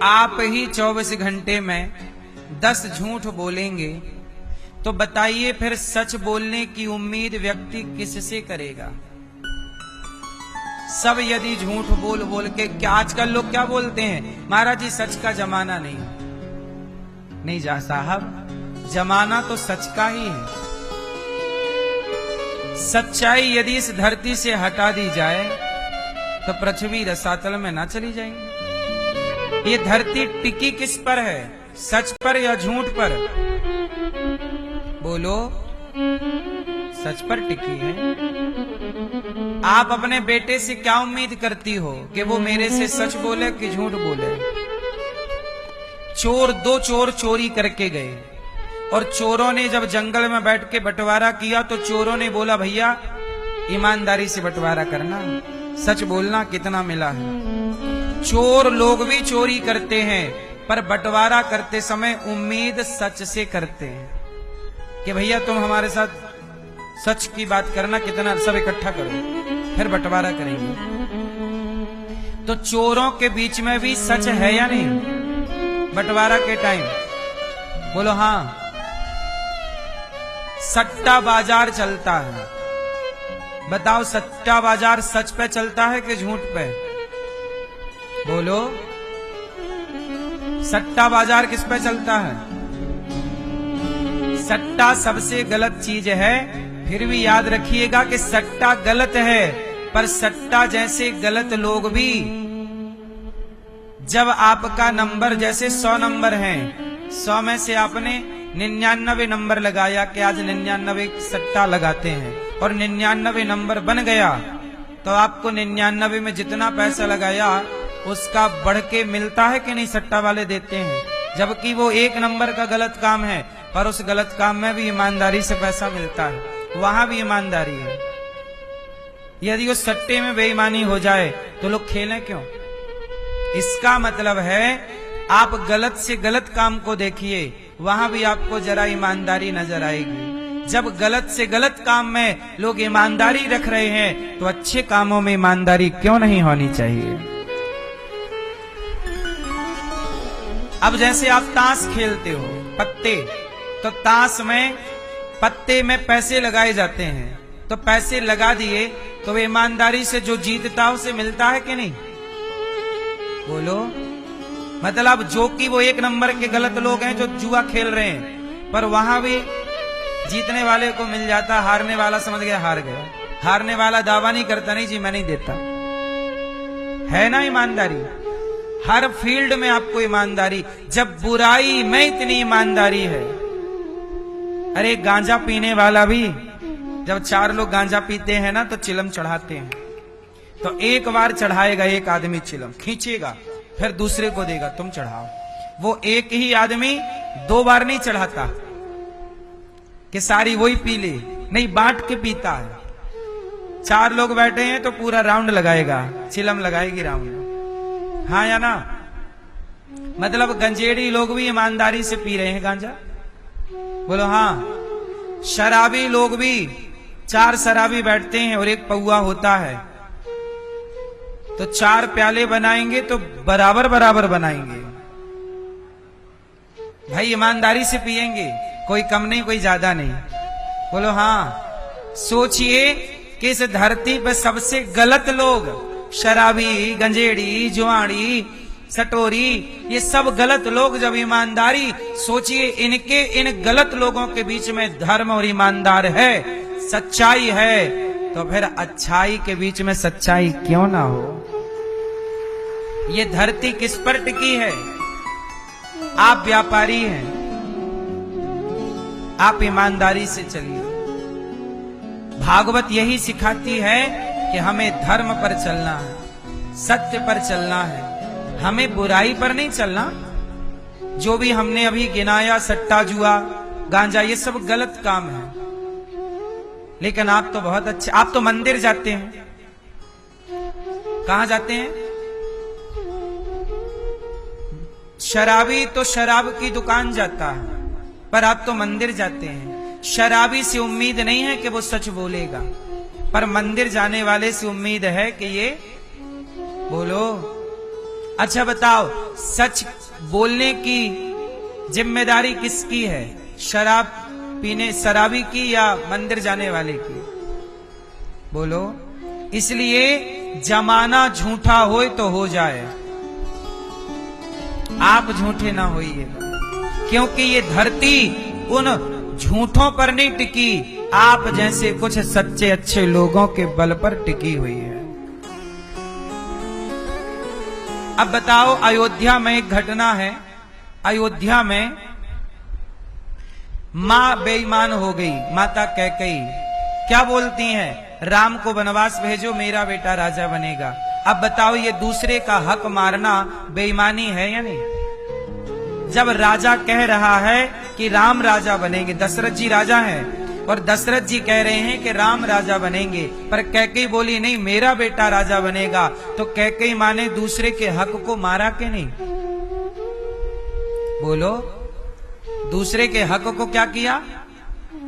आप ही 24 घंटे में 10 झूठ बोलेंगे तो बताइए फिर सच बोलने की उम्मीद व्यक्ति किससे करेगा? सब यदि झूठ बोल बोल के, क्या आजकल लोग क्या बोलते हैं, महाराज जी सच का जमाना नहीं जा साहब, जमाना तो सच का ही है। सच्चाई यदि इस धरती से हटा दी जाए तो पृथ्वी रसातल में ना चली जाएगी। ये धरती टिकी किस पर है, सच पर या झूठ पर? बोलो, सच पर टिकी है। आप अपने बेटे से क्या उम्मीद करती हो कि वो मेरे से सच बोले कि झूठ बोले? दो चोर चोरी करके गए और चोरों ने जब जंगल में बैठ के बंटवारा किया तो चोरों ने बोला, भैया ईमानदारी से बंटवारा करना, सच बोलना कितना मिला है। चोर लोग भी चोरी करते हैं पर बंटवारा करते समय उम्मीद सच से करते हैं कि भैया तुम हमारे साथ सच की बात करना, कितना सब इकट्ठा करो फिर बंटवारा करेंगे। तो चोरों के बीच में भी सच है या नहीं बंटवारा के टाइम? बोलो हाँ। सट्टा बाजार चलता है, बताओ सट्टा बाजार सच पे चलता है कि झूठ पे? बोलो, सट्टा बाजार किस पे चलता है? सट्टा सबसे गलत चीज है। फिर भी याद रखिएगा कि सट्टा गलत है, पर सट्टा जैसे गलत लोग भी, जब आपका नंबर जैसे 100 नंबर है, 100 में से आपने 99 नंबर लगाया कि आज 99 सट्टा लगाते हैं और 99 नंबर बन गया, तो आपको 99 में जितना पैसा लगाया उसका बढ़ के मिलता है कि नहीं? सट्टा वाले देते हैं, जबकि वो 1 नंबर का गलत काम है, पर उस गलत काम में भी ईमानदारी से पैसा मिलता है, वहां भी ईमानदारी है। यदि उस सट्टे में बेईमानी हो जाए तो लोग खेलें क्यों? इसका मतलब है आप गलत से गलत काम को देखिए, वहां भी आपको जरा ईमानदारी नजर आएगी। जब गलत से गलत काम में लोग ईमानदारी रख रहे हैं तो अच्छे कामों में ईमानदारी क्यों नहीं होनी चाहिए? अब जैसे आप ताश खेलते हो, पत्ते, तो ताश में पत्ते में पैसे लगाए जाते हैं, तो पैसे लगा दिए तो वे ईमानदारी से जो जीतता है उसे मिलता है कि नहीं? बोलो, मतलब जो कि वो 1 नंबर के गलत लोग हैं जो जुआ खेल रहे हैं, पर वहां भी जीतने वाले को मिल जाता, हारने वाला समझ गया हार गया। हारने वाला दावा नहीं करता, नहीं जी मैं नहीं देता। है ना ईमानदारी? हर फील्ड में आपको ईमानदारी। जब बुराई में इतनी ईमानदारी है, अरे गांजा पीने वाला भी, जब 4 लोग गांजा पीते हैं ना तो चिलम चढ़ाते हैं, तो एक बार चढ़ाएगा एक आदमी चिलम, खींचेगा, फिर दूसरे को देगा, तुम चढ़ाओ। वो एक ही आदमी 2 बार नहीं चढ़ाता कि सारी वही पी ले, नहीं, बांट के पीता है। 4 लोग बैठे हैं तो पूरा राउंड लगाएगा, चिलम लगाएगी राउंड, हाँ या ना? मतलब गंजेड़ी लोग भी ईमानदारी से पी रहे हैं गांजा? बोलो हाँ। शराबी लोग भी, 4 शराबी बैठते हैं और एक पौआ होता है, तो 4 प्याले बनाएंगे तो बराबर बराबर बनाएंगे भाई, ईमानदारी से पिएंगे, कोई कम नहीं कोई ज्यादा नहीं। बोलो हाँ। सोचिए कि इस धरती पर सबसे गलत लोग, शराबी, गंजेड़ी, जुआड़ी, सटोरी, ये सब गलत लोग जब ईमानदारी, सोचिए इनके इन गलत लोगों के बीच में धर्म और ईमानदार है, सच्चाई है, तो फिर अच्छाई के बीच में सच्चाई क्यों ना हो? ये धरती किस पर टिकी है? आप व्यापारी हैं, आप ईमानदारी से चलिए। भागवत यही सिखाती है कि हमें धर्म पर चलना है, सत्य पर चलना है, हमें बुराई पर नहीं चलना। जो भी हमने अभी गिनाया, सट्टा, जुआ, गांजा, ये सब गलत काम है, लेकिन आप तो बहुत अच्छे, आप तो मंदिर जाते हैं। कहां जाते हैं? शराबी तो शराब की दुकान जाता है, पर आप तो मंदिर जाते हैं। शराबी से उम्मीद नहीं है कि वो सच बोलेगा, पर मंदिर जाने वाले से उम्मीद है कि ये, बोलो, अच्छा बताओ, सच बोलने की जिम्मेदारी किसकी है? शराब पीने शराबी की या मंदिर जाने वाले की? बोलो। इसलिए जमाना झूठा होए तो हो जाए, आप झूठे ना होइएगा, क्योंकि ये धरती उन झूठों पर नहीं टिकी, आप जैसे कुछ सच्चे अच्छे लोगों के बल पर टिकी हुई है। अब बताओ, अयोध्या में एक घटना है। अयोध्या में मां बेईमान हो गई, माता कैकेयी। क्या बोलती हैं? राम को वनवास भेजो, मेरा बेटा राजा बनेगा। अब बताओ, ये दूसरे का हक मारना बेईमानी है या नहीं? जब राजा कह रहा है कि राम राजा बनेंगे, दशरथ जी राजा हैं और दशरथ जी कह रहे हैं कि राम राजा बनेंगे, पर कैकेयी बोली नहीं, मेरा बेटा राजा बनेगा, तो कैकेयी माँ ने दूसरे के हक को मारा कि नहीं? बोलो। दूसरे के हक को क्या किया?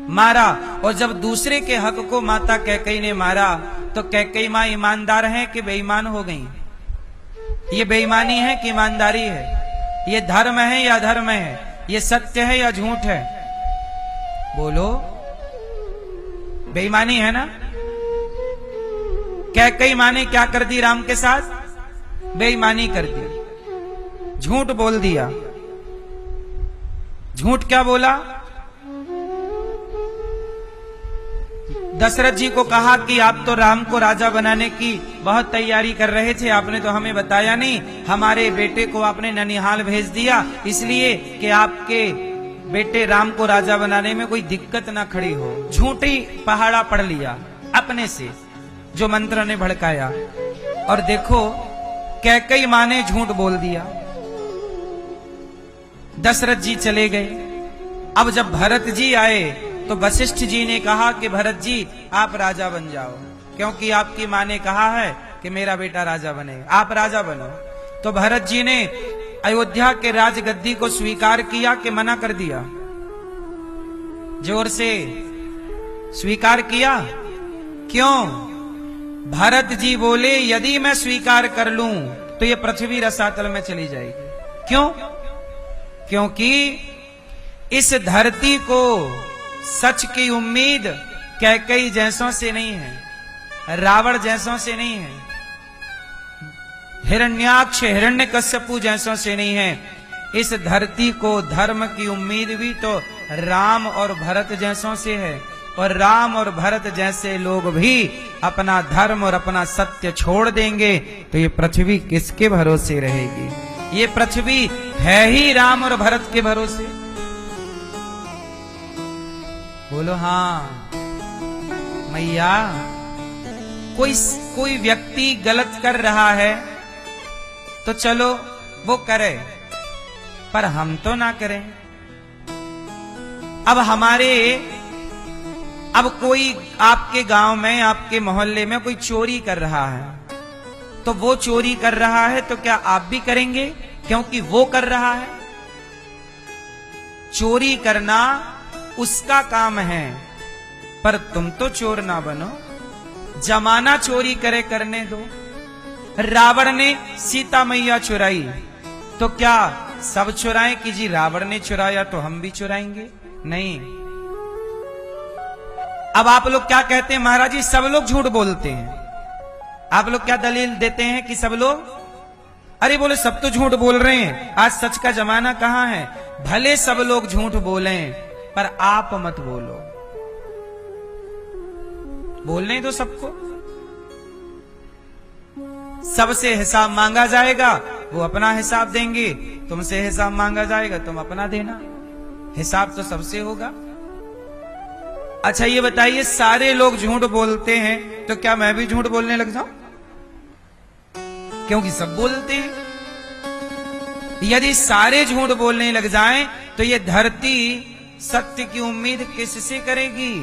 मारा। और जब दूसरे के हक को माता कैकेयी ने मारा, तो कैकेयी मां ईमानदार हैं कि बेईमान हो गई? ये बेईमानी है कि ईमानदारी है? ये धर्म है या अधर्म है? ये सत्य है या झूठ है? बोलो। बेईमानी है ना? कैकेयी मां ने क्या कर दी राम के साथ? बेईमानी कर दी, झूठ बोल दिया। झूठ क्या बोला? दशरथ जी को कहा कि आप तो राम को राजा बनाने की बहुत तैयारी कर रहे थे, आपने तो हमें बताया नहीं, हमारे बेटे को आपने ननिहाल भेज दिया इसलिए कि आपके बेटे राम को राजा बनाने में कोई दिक्कत ना खड़ी हो। झूठी पहाड़ा पढ़ लिया अपने से, जो मंत्र ने भड़काया। और देखो, कैकेयी मां ने झूठ बोल दिया। दशरथ जी चले गए। अब जब भरत जी आए तो वशिष्ठ जी ने कहा कि भरत जी आप राजा बन जाओ, क्योंकि आपकी मां ने कहा है कि मेरा बेटा राजा बने, आप राजा बनो। तो भरत जी ने अयोध्या के राजगद्दी को स्वीकार किया कि मना कर दिया? जोर से स्वीकार किया। क्यों? भरत जी बोले, यदि मैं स्वीकार कर लूं तो ये पृथ्वी रसातल में चली जाएगी। क्यों? क्योंकि इस धरती को सच की उम्मीद कैकेयी जैसों से नहीं है, रावण जैसों से नहीं है, हिरण्याक्ष हिरण्यकश्यपु जैसों से नहीं है। इस धरती को धर्म की उम्मीद भी तो राम और भरत जैसों से है, और राम और भरत जैसे लोग भी अपना धर्म और अपना सत्य छोड़ देंगे तो ये पृथ्वी किसके भरोसे रहेगी? ये पृथ्वी है ही राम और भरत के भरोसे। बोलो हाँ मैया। कोई व्यक्ति गलत कर रहा है तो चलो वो करे, पर हम तो ना करें। अब कोई आपके गांव में, आपके मोहल्ले में कोई चोरी कर रहा है, तो वो चोरी कर रहा है तो क्या आप भी करेंगे क्योंकि वो कर रहा है? चोरी करना उसका काम है, पर तुम तो चोर ना बनो। जमाना चोरी करे करने दो। रावण ने सीता मैया चुराई, तो क्या सब चुराएं कि जी रावण ने चुराया तो हम भी चुराएंगे? नहीं। अब आप लोग क्या कहते हैं? महाराज जी सब लोग झूठ बोलते हैं। आप लोग क्या दलील देते हैं कि सब लोग? अरे बोले सब तो झूठ बोल रहे हैं, आज सच का जमाना कहां है। भले सब लोग झूठ बोलें, पर आप मत बोलो। बोलने दो सबको। सबसे हिसाब मांगा जाएगा, वो अपना हिसाब देंगे, तुमसे हिसाब मांगा जाएगा, तुम अपना देना। हिसाब तो सबसे होगा। अच्छा ये बताइए, सारे लोग झूठ बोलते हैं तो क्या मैं भी झूठ बोलने लग जाऊं? क्योंकि सब बोलते हैं। यदि सारे झूठ बोलने लग जाएं तो ये धरती सत्य की उम्मीद किससे करेगी?